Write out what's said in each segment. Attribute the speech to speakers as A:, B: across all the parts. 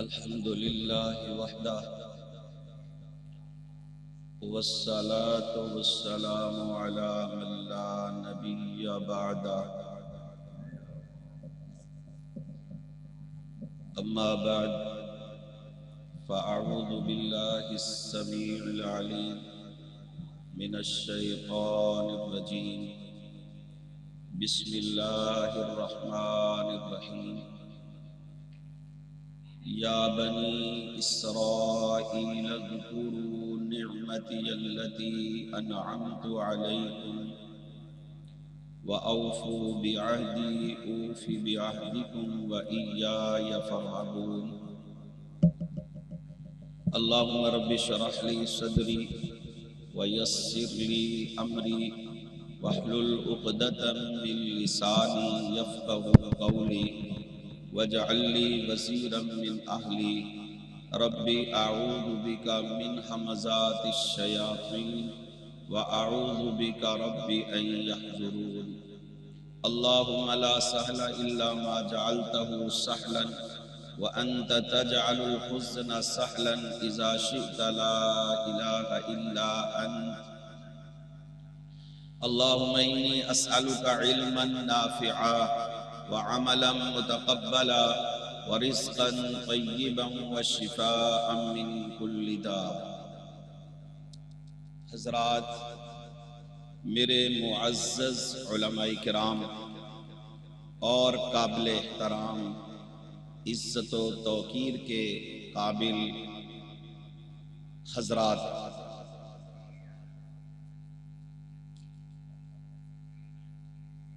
A: الحمد لله وحده والصلاة والسلام على من لا نبي بعده أما بعد فأعوذ بالله السميع العليم من الشيطان الرجيم بسم الله الرحمن الرحيم يا بني إسرائيل اذكروا نعمتي التي أنعمت عليكم وأوفوا بعهدي أوف بعهدكم وإياي فارهبون اللهم رب اشرح لي صدري ويسر لي أمري واحلل عقدة من لساني يفقهوا قولي واجعل لي وزيرا من أهلي ربي أعوذ بك من همزات الشياطين وأعوذ بك ربي أن يحضرون اللهم لا سهل إلا ما جعلته سهلا وأنت تجعل الحزن سهلا إذا شئت لا إله إلا أنت اللهم إني أسألك علما نافعا وعملا متقبلا ورزقا طيبا وشفاء من كل داء۔ حضرات، میرے معزز علماء کرام اور قابل احترام عزت و توقیر کے قابل حضرات،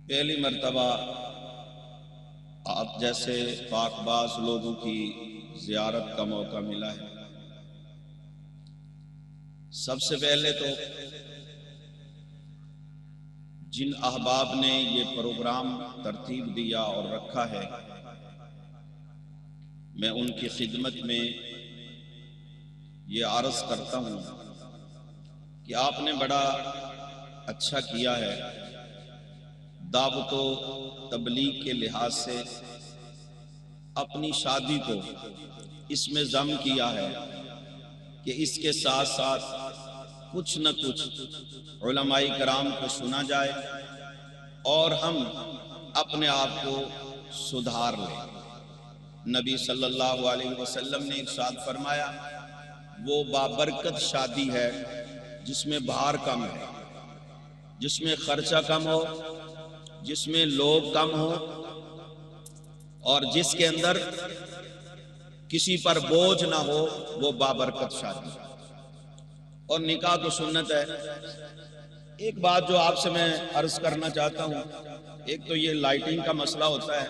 A: پہلی مرتبہ آپ جیسے پاک باز لوگوں کی زیارت کا موقع ملا ہے۔ سب سے پہلے تو جن احباب نے یہ پروگرام ترتیب دیا اور رکھا ہے، میں ان کی خدمت میں یہ عرض کرتا ہوں کہ آپ نے بڑا اچھا کیا ہے، دعوت و تبلیغ کے لحاظ سے اپنی شادی کو اس میں ضم کیا ہے کہ اس کے ساتھ ساتھ کچھ نہ کچھ علماء کرام کو سنا جائے اور ہم اپنے آپ کو سدھار لیں۔ نبی صلی اللہ علیہ وسلم نے ارشاد فرمایا، وہ بابرکت شادی ہے جس میں بھار کم ہے، جس میں خرچہ کم ہو، جس میں لوگ کم ہو اور جس کے اندر کسی پر بوجھ نہ ہو، وہ بابرکت شادی ہے۔ اور نکاح تو سنت ہے۔ ایک بات جو آپ سے میں عرض کرنا چاہتا ہوں، ایک تو یہ لائٹنگ کا مسئلہ ہوتا ہے،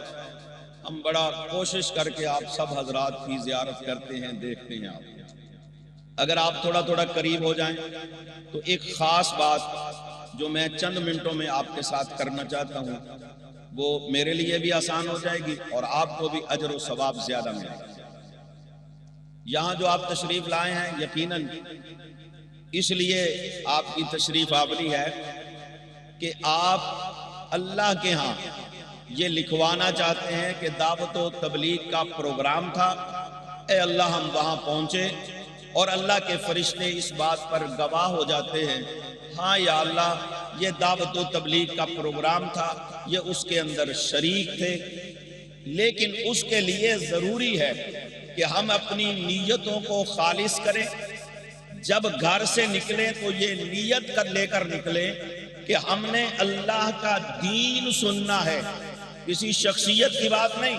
A: ہم بڑا کوشش کر کے آپ سب حضرات کی زیارت کرتے ہیں، دیکھتے ہیں آپ، اگر آپ تھوڑا تھوڑا قریب ہو جائیں تو ایک خاص بات جو میں چند منٹوں میں آپ کے ساتھ کرنا چاہتا ہوں، وہ میرے لیے بھی آسان ہو جائے گی اور آپ کو بھی اجر و ثواب زیادہ ملے گا۔ یہاں جو آپ تشریف لائے ہیں، یقیناً اس لیے آپ کی تشریف آوری ہے کہ آپ اللہ کے ہاں یہ لکھوانا چاہتے ہیں کہ دعوت و تبلیغ کا پروگرام تھا، اے اللہ ہم وہاں پہنچے اور اللہ کے فرشتے اس بات پر گواہ ہو جاتے ہیں، ہاں یا اللہ یہ دعوت و تبلیغ کا پروگرام تھا، یہ اس کے اندر شریک تھے، لیکن اس کے لیے ضروری ہے کہ ہم اپنی نیتوں کو خالص کریں۔ جب گھر سے نکلیں تو یہ نیت کر لے کر نکلیں کہ ہم نے اللہ کا دین سننا ہے، کسی شخصیت کی بات نہیں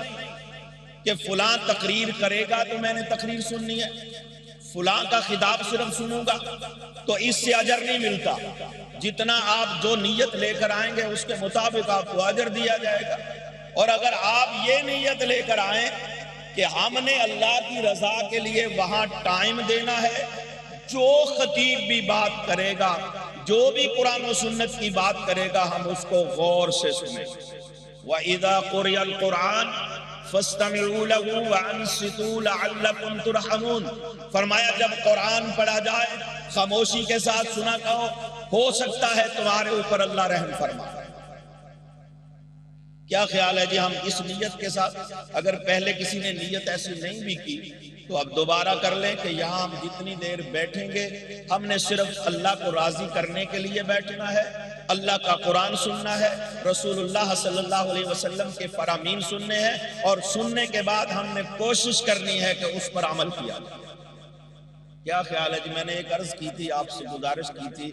A: کہ فلاں تقریر کرے گا تو میں نے تقریر سننی ہے، فلاں کا خطاب صرف سنوں گا تو اس سے اجر نہیں ملتا۔ جتنا آپ جو نیت لے کر آئیں گے اس کے مطابق آپ کو اجر دیا جائے گا۔ اور اگر آپ یہ نیت لے کر آئیں کہ ہم نے اللہ کی رضا کے لیے وہاں ٹائم دینا ہے، جو خطیب بھی بات کرے گا، جو بھی قرآن و سنت کی بات کرے گا، ہم اس کو غور سے سنیں۔ وَإِذَا قُرِئَ الْقُرْآنُ فَاسْتَمِعُوا لَهُ وَأَنصِتُوا لَعَلَّكُمْ تُرْحَمُونَ، فرمایا جب قرآن پڑھا جائے خاموشی کے ساتھ سنا کرو، ہو سکتا ہے تمہارے اوپر اللہ رحم فرمائے۔ کیا خیال ہے جی ہم اس نیت کے ساتھ، اگر پہلے کسی نے نیت ایسی نہیں بھی کی تو اب دوبارہ کر لیں کہ یہاں ہم جتنی دیر بیٹھیں گے ہم نے صرف اللہ کو راضی کرنے کے لیے بیٹھنا ہے، اللہ کا قرآن سننا ہے، رسول اللہ صلی اللہ علیہ وسلم کے فرامین سننے ہیں، اور سننے کے بعد ہم نے کوشش کرنی ہے کہ اس پر عمل کیا جائے۔ کیا خیال ہے جی؟ میں نے ایک عرض کی تھی، آپ سے گزارش کی تھی،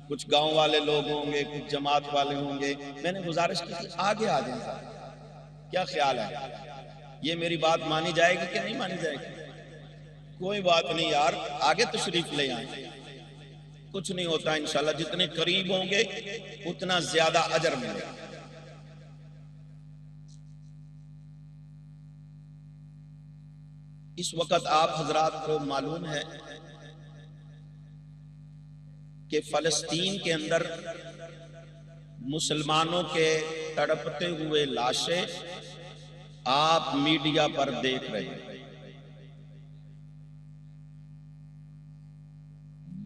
A: کچھ گاؤں والے لوگ ہوں گے، کچھ جماعت والے ہوں گے، میں نے گزارش کی تھی آگے آ جائیں۔ کیا خیال ہے یہ میری بات مانی جائے گی کہ نہیں مانی جائے گی؟ کوئی بات نہیں یار، آگے تشریف لے آئیں، کچھ نہیں ہوتا انشاءاللہ، جتنے قریب ہوں گے اتنا زیادہ اجر ملے گا۔ اس وقت آپ حضرات کو معلوم ہے کہ فلسطین کے اندر مسلمانوں کے تڑپتے ہوئے لاشیں آپ میڈیا پر دیکھ رہے ہیں۔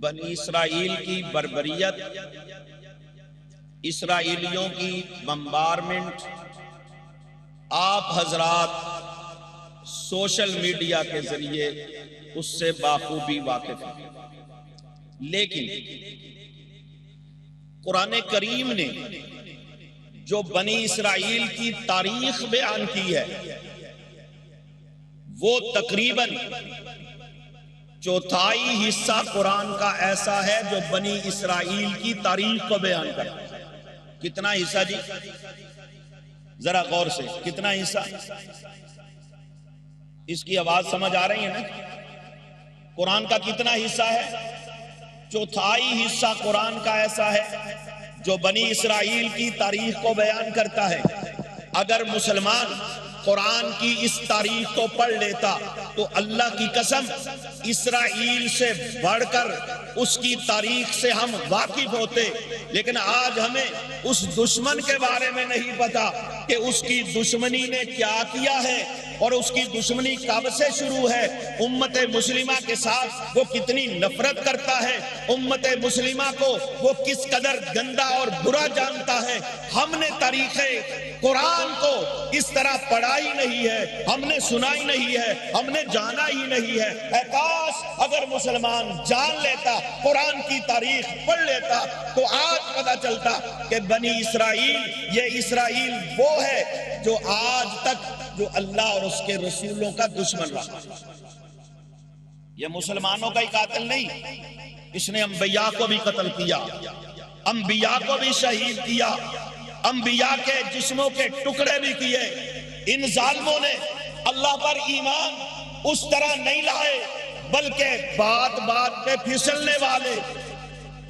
A: بنی اسرائیل کی بربریت، اسرائیلیوں کی بمبارمنٹ آپ حضرات سوشل میڈیا کے ذریعے اس سے بخوبی واقف ہیں، لیکن قرآن کریم نے جو بنی اسرائیل کی تاریخ بیان کی ہے وہ تقریباً چوتھائی حصہ قرآن کا ایسا ہے جو بنی اسرائیل کی تاریخ کو بیان کرتا ہے۔ کتنا حصہ جی؟ ذرا غور سے، کتنا حصہ؟ اس کی آواز سمجھ آ رہی ہے نا؟ قرآن کا کتنا حصہ ہے؟ چوتھائی حصہ قرآن کا ایسا ہے جو بنی اسرائیل کی تاریخ کو بیان کرتا ہے۔ اگر مسلمان قرآن کی اس تاریخ کو پڑھ لیتا تو اللہ کی قسم اسرائیل سے بڑھ کر اس کی تاریخ سے ہم واقف ہوتے، لیکن آج ہمیں اس دشمن کے بارے میں نہیں پتا کہ اس کی دشمنی نے کیا کیا ہے اور اس کی دشمنی کب سے شروع ہے، امت مسلمہ کے ساتھ وہ کتنی نفرت کرتا ہے، امت مسلمہ کو وہ کس قدر گندا اور برا جانتا ہے۔ ہم نے تاریخ قرآن کو اس طرح پڑھا ہی نہیں ہے، ہم نے سنا ہی نہیں ہے، ہم نے جانا ہی نہیں ہے۔ اے کاش اگر مسلمان جان لیتا، قرآن کی تاریخ پڑھ لیتا تو آج پتہ چلتا کہ بنی اسرائیل، یہ اسرائیل وہ ہے جو آج تک جو اللہ اور اس کے رسولوں کا دشمن رہا۔ یہ مسلمانوں کا ہی قاتل نہیں، اس نے انبیاء کو بھی قتل کیا، انبیاء کو بھی شہید کیا، انبیاء کے جسموں کے ٹکڑے بھی کیے۔ ان ظالموں نے اللہ پر ایمان اس طرح نہیں لائے، بلکہ بات بات پہ پھسلنے والے۔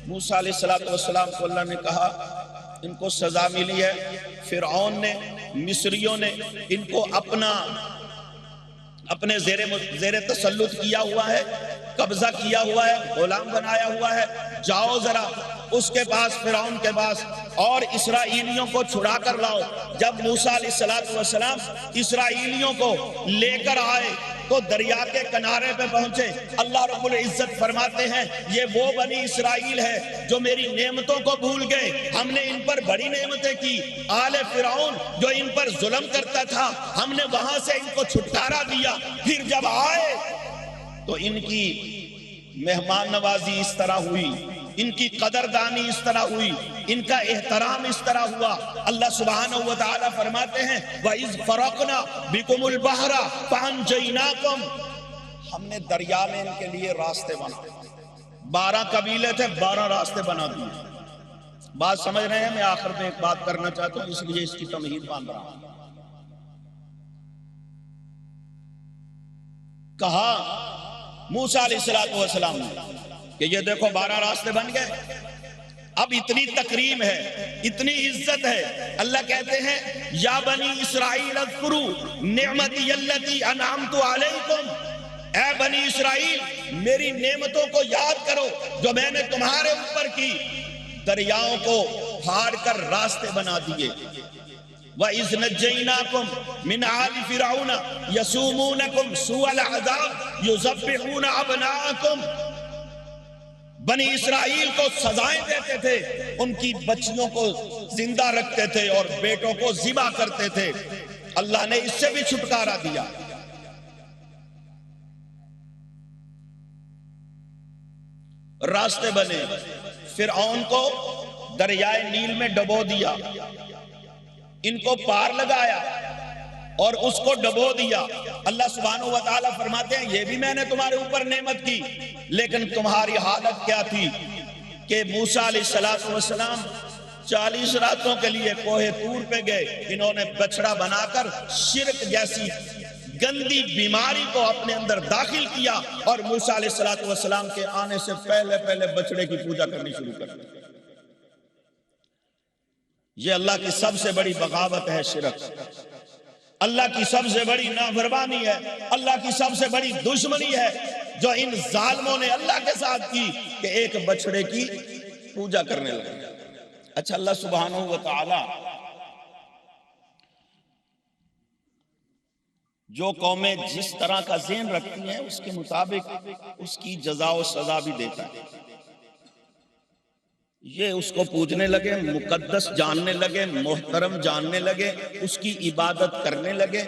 A: موسیٰ علیہ السلام کو اللہ نے کہا ان کو سزا ملی ہے، فرعون نے، مصریوں نے ان کو اپنے زیر تسلط کیا ہوا ہے، قبضہ کیا ہوا ہے، غلام بنایا ہوا ہے۔ جاؤ ذرا اس کے پاس، فرعون کے پاس، اور اسرائیلیوں کو چھڑا کر لاؤ۔ جب موسیٰ علیہ السلام اسرائیلیوں کو لے کر آئے تو دریا کے کنارے پہ پہنچے، اللہ رب العزت فرماتے ہیں یہ وہ بنی اسرائیل ہے جو میری نعمتوں کو بھول گئے، ہم نے ان پر بڑی نعمتیں کی۔ آل فرعون جو ان پر ظلم کرتا تھا، ہم نے وہاں سے ان کو چھٹکارا دیا۔ پھر جب آئے تو ان کی مہمان نوازی اس طرح ہوئی، ان کی قدردانی اس طرح ہوئی، ان کا احترام اس طرح ہوا۔ اللہ سبحانہ وتعالی فرماتے ہیں وَإِذْ فَرَقْنَا بِكُمُ الْبَحْرَ فَأَنْجَيْنَاكُمْ، ہم نے دریا میں ان کے لیے راستے بنائے۔ 12 قبیلے تھے، 12 راستے بنا دیے۔ بات سمجھ رہے ہیں؟ میں آخر میں ایک بات کرنا چاہتا ہوں، اس لیے اس کی تمہید باندھ رہا ہوں۔ کہا موسیٰ علیہ السلام نے کہ یہ دیکھو 12 راستے بن گئے۔ اب اتنی تکریم ہے، اتنی عزت ہے، اللہ کہتے ہیں یا بنی اسرائیل اذکروا نعمتی التی انعمت علیکم، اے بنی اسرائیل میری نعمتوں کو یاد کرو جو میں نے تمہارے اوپر کی۔ دریاؤں کو پھاڑ کر راستے بنا دیے۔ وَإِذْ نَجَّيْنَاكُمْ مِنْ آلِ فِرْعَوْنَ يَسُومُونَكُمْ سُوءَ الْعَذَابِ يُذَبِّحُونَ أَبْنَاءَكُمْ، بنی اسرائیل کو سزائیں دیتے تھے، ان کی بچیوں کو زندہ رکھتے تھے اور بیٹوں کو ذبح کرتے تھے، اللہ نے اس سے بھی چھٹکارا دیا۔ راستے بنے، فرعون کو دریائے نیل میں ڈبو دیا، ان کو پار لگایا اور اس کو ڈبو دیا۔ اللہ سبحانہ و تعالیٰ فرماتے ہیں یہ بھی میں نے تمہارے اوپر نعمت کی، لیکن تمہاری حالت کیا تھی کہ موسیٰ علیہ السلام 40 راتوں کے لیے کوہ طور پہ گئے، انہوں نے بچڑا بنا کر شرک جیسی گندی بیماری کو اپنے اندر داخل کیا اور موسیٰ علیہ السلام کے آنے سے پہلے بچڑے کی پوجا کرنی شروع کر دی۔ یہ اللہ کی سب سے بڑی بغاوت ہے شرک، اللہ کی سب سے بڑی نافرمانی ہے، اللہ کی سب سے بڑی دشمنی ہے جو ان ظالموں نے اللہ کے ساتھ کی کہ ایک بچڑے کی پوجا کرنے لگے۔ اچھا، اللہ سبحانہ و تعالی جو قومیں جس طرح کا ذہن رکھتی ہیں اس کے مطابق اس کی جزا و سزا بھی دیتا ہے۔ یہ اس کو پوجنے لگے، مقدس جاننے لگے، محترم جاننے لگے، اس کی عبادت کرنے لگے۔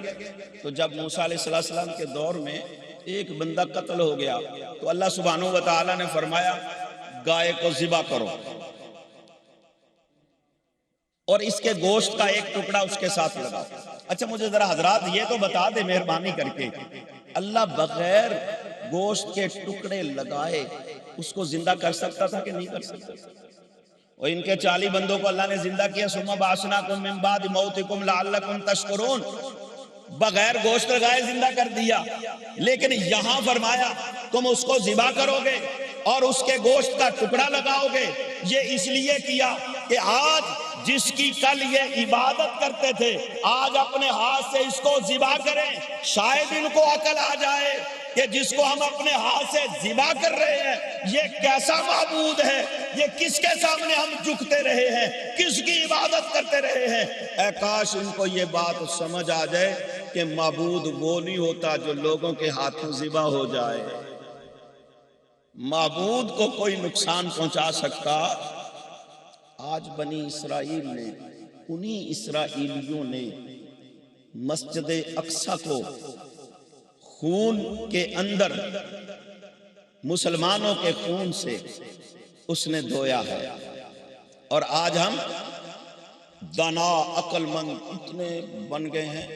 A: تو جب موسیٰ علیہ السلام کے دور میں ایک بندہ قتل ہو گیا تو اللہ سبحانہ و تعالیٰ نے فرمایا گائے کو ذبح کرو اور اس کے گوشت کا ایک ٹکڑا اس کے ساتھ لگاؤ۔ اچھا مجھے ذرا حضرات یہ تو بتا دے مہربانی کر کے، اللہ بغیر گوشت کے ٹکڑے لگائے اس کو زندہ کر سکتا تھا کہ نہیں کر سکتا؟ اور ان کے 40 بندوں کو اللہ نے زندہ کیا، ثم بعثناکم من بعد موتکم لعلکم تشکرون، بغیر گوشت لگائے زندہ کر دیا۔ لیکن یہاں فرمایا تم اس کو ذبح کرو گے اور اس کے گوشت کا ٹکڑا لگاؤ گے۔ یہ اس لیے کیا کہ آج جس کی کل یہ عبادت کرتے تھے آج اپنے ہاتھ سے اس کو ذبح کریں، شاید ان کو عقل آ جائے کہ جس کو ہم اپنے ہاتھ سے ذبح کر رہے ہیں یہ کیسا معبود ہے، یہ کس کے سامنے ہم جھکتے رہے ہیں، کس کی عبادت کرتے رہے ہیں۔ اے کاش ان کو یہ بات سمجھ آ جائے کہ معبود وہ نہیں ہوتا جو لوگوں کے ہاتھوں ذبح ہو جائے۔ معبود کو کوئی نقصان پہنچا سکتا، آج بنی اسرائیل نے، انہی اسرائیلیوں نے مسجد اقصی کو خون کے اندر مسلمانوں کے خون سے اس نے دھویا ہے، اور آج ہم دانا عقل مند اتنے بن گئے ہیں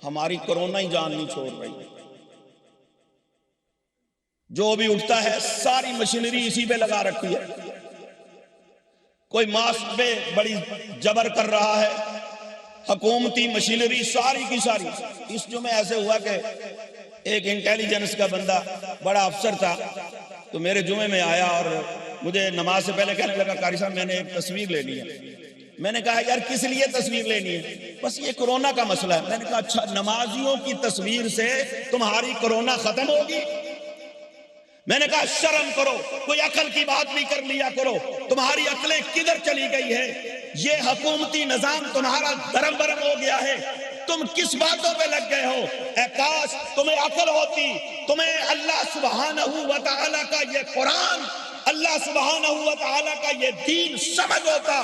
A: ہماری کرونا ہی جان نہیں چھوڑ رہی۔ جو بھی اٹھتا ہے ساری مشینری اسی پہ لگا رکھی ہے، کوئی ماسک پہ بڑی جبر کر رہا ہے، حکومتی مشینری ساری کی ساری۔ اس جو میں ایسے ہوا کہ ایک انٹیلیجنس کا بندہ بڑا افسر تھا تو میرے جمعے میں آیا اور مجھے نماز سے پہلے کہنے لگا قاری صاحب میں نے ایک تصویر لینی ہے۔ میں نے کہا یار کس لیے تصویر لینی ہے؟ بس یہ کرونا کا مسئلہ ہے۔ میں نے کہا اچھا نمازیوں کی تصویر سے تمہاری کرونا ختم ہوگی؟ میں نے کہا شرم کرو، کوئی عقل کی بات بھی کر لیا کرو، تمہاری عقلیں کدھر چلی گئی ہے؟ یہ حکومتی نظام تمہارا درم برم ہو گیا ہے، تم کس باتوں پہ لگ گئے ہو؟ اے کاش تمہیں عقل ہوتی، تمہیں اللہ سبحانہ و تعالیٰ کا یہ قرآن، اللہ سبحانہ و تعالیٰ کا یہ دین سمجھ ہوتا،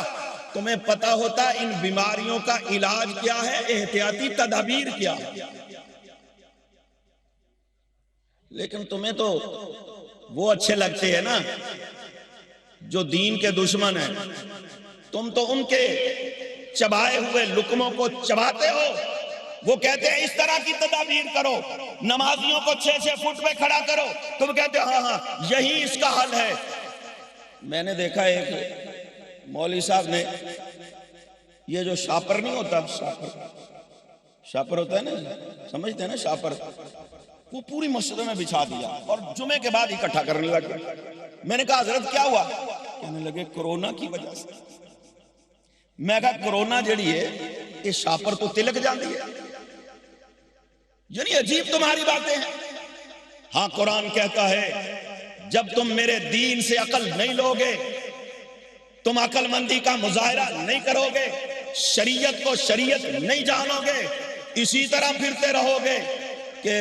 A: تمہیں پتا ہوتا ان بیماریوں کا علاج کیا ہے، احتیاطی تدابیر کیا۔ لیکن تمہیں تو وہ اچھے لگتے ہیں نا جو دین کے دشمن ہیں، تم تو ان کے چبائے ہوئے لقموں کو چباتے ہو۔ وہ کہتے ہیں اس طرح کی تدابیر کرو، نمازیوں کو 6 فٹ پہ کھڑا کرو، تم کہتے ہو ہاں یہی اس کا حل ہے۔ میں نے دیکھا ایک مولوی صاحب نے یہ جو شاپر نہیں ہوتا، شاپر ہوتا ہے نا، سمجھتے ہیں نا شاپر، وہ پوری مسجد میں بچھا دیا اور جمعے کے بعد اکٹھا کرنے لگا۔ میں نے کہا حضرت کیا ہوا؟ کہنے لگے کرونا کی وجہ سے۔ میں کہا کرونا جڑی ہے یہ شاپر تو تلک جاندی ہے، یعنی عجیب تمہاری باتیں ہیں۔ ہاں قرآن کہتا ہے جب تم میرے دین سے عقل نہیں لوگے، تم عقل مندی کا مظاہرہ نہیں کرو گے، شریعت کو شریعت نہیں جانو گے، اسی طرح پھرتے رہو گے کہ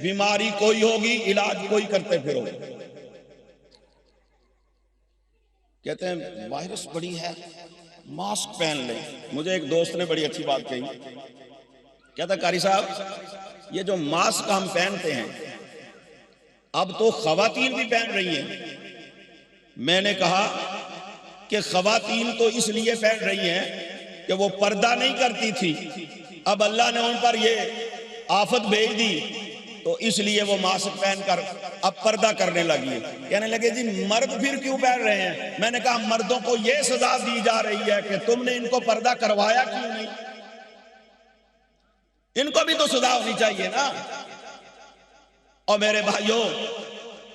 A: بیماری کوئی ہوگی علاج کوئی کرتے پھرو گے۔ کہتے ہیں وائرس بڑی ہے، ماسک پہن لیں. مجھے ایک دوست نے بڑی اچھی بات کہی، کہتا قاری صاحب یہ جو ماسک ہم پہنتے ہیں اب تو خواتین بھی پہن رہی ہیں. میں نے کہا کہ خواتین تو اس لیے پہن رہی ہیں کہ وہ پردہ نہیں کرتی تھی، اب اللہ نے ان پر یہ آفت بھیج دی تو اس لیے وہ ماسک پہن کر اب پردہ کرنے لگی. کہنے لگے جی مرد پھر کیوں پہن رہے ہیں؟ میں نے کہا مردوں کو یہ سزا دی جا رہی ہے کہ تم نے ان کو پردہ کروایا کیوں نہیں؟ ان کو بھی تو سزا ہونی چاہیے نا. اور میرے بھائیوں،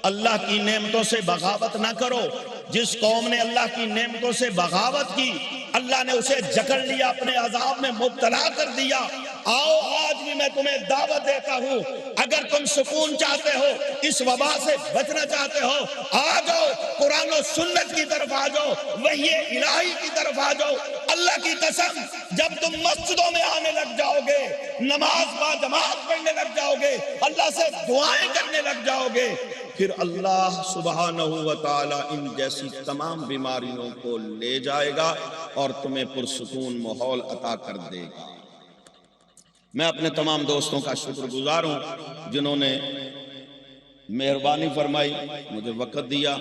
A: اللہ کی نعمتوں سے بغاوت نہ کرو. جس قوم نے اللہ کی نعمتوں سے بغاوت کی اللہ نے اسے جکڑ لیا، اپنے عذاب میں مبتلا کر دیا. آؤ آج بھی میں تمہیں دعوت دیتا ہوں، اگر تم سکون چاہتے ہو، اس وبا سے بچنا چاہتے ہو، آ جاؤ قرآن و سنت کی طرف آ جاؤ، وحی الہی کی طرف آ جاؤ. اللہ کی قسم جب تم مسجدوں میں آنے لگ جاؤ گے، نماز با جماعت پڑھنے لگ جاؤ گے، اللہ سے دعائیں کرنے لگ جاؤ گے، پھر اللہ سبحانہ و تعالی ان جیسی تمام بیماریوں کو لے جائے گا اور تمہیں پرسکون ماحول عطا کر دے گا. میں اپنے تمام دوستوں کا شکر گزار ہوں جنہوں نے مہربانی فرمائی، مجھے وقت دیا،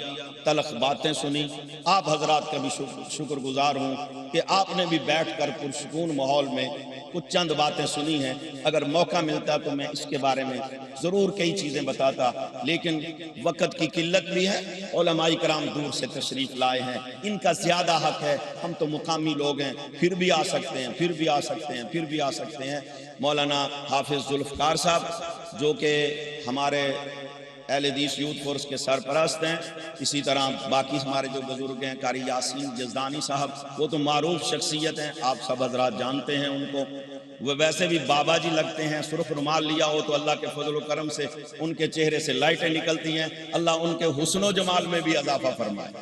A: تلخ باتیں سنی. آپ حضرات کا بھی شکر گزار ہوں کہ آپ نے بھی بیٹھ کر پرسکون ماحول میں کچھ چند باتیں سنی ہیں. اگر موقع ملتا تو میں اس کے بارے میں ضرور کئی چیزیں بتاتا، لیکن وقت کی قلت بھی ہے. علماء کرام دور سے تشریف لائے ہیں، ان کا زیادہ حق ہے. ہم تو مقامی لوگ ہیں، پھر بھی آ سکتے ہیں، پھر بھی آ سکتے ہیں، پھر بھی آ سکتے ہیں. مولانا حافظ ذوالفقار صاحب جو کہ ہمارے اہل حدیث یوتھ فورس کے سرپرست ہیں، اسی طرح باقی ہمارے جو بزرگ ہیں، قاری یاسین جزدانی صاحب، وہ تو معروف شخصیت ہیں، آپ سب حضرات جانتے ہیں ان کو. وہ ویسے بھی بابا جی لگتے ہیں، سرخ رومال لیا ہو تو اللہ کے فضل و کرم سے ان کے چہرے سے لائٹیں نکلتی ہیں. اللہ ان کے حسن و جمال میں بھی اضافہ فرمائے.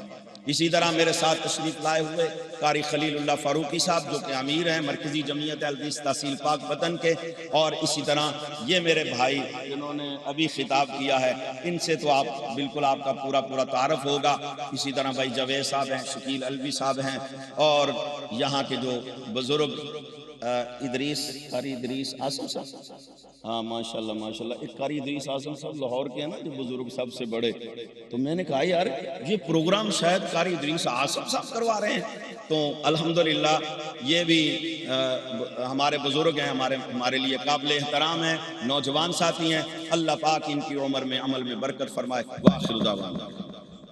A: اسی طرح میرے ساتھ تشریف لائے ہوئے قاری خلیل اللہ فاروقی صاحب جو کہ امیر ہیں مرکزی جمعیت اہل حدیث تحصیل پاک وطن کے، اور اسی طرح یہ میرے بھائی جنہوں نے ابھی خطاب کیا ہے، ان سے تو آپ بالکل آپ کا پورا تعارف ہوگا. اسی طرح بھائی جاوید صاحب ہیں، شکیل الوی صاحب ہیں، اور یہاں کے جو بزرگ قاری ادریس اعظم صاحب، ہاں ماشاءاللہ ایک قاری ادریس اعظم صاحب لاہور کے ہیں نا جو بزرگ سب سے بڑے. تو میں نے کہا یار یہ پروگرام شاید قاری ادریس اعظم صاحب کروا رہے ہیں. تو الحمدللہ یہ بھی ہمارے بزرگ ہیں، ہمارے لیے قابل احترام ہیں، نوجوان ساتھی ہیں. اللہ پاک ان کی عمر میں عمل میں برکت فرمائے. وآخر دعوانا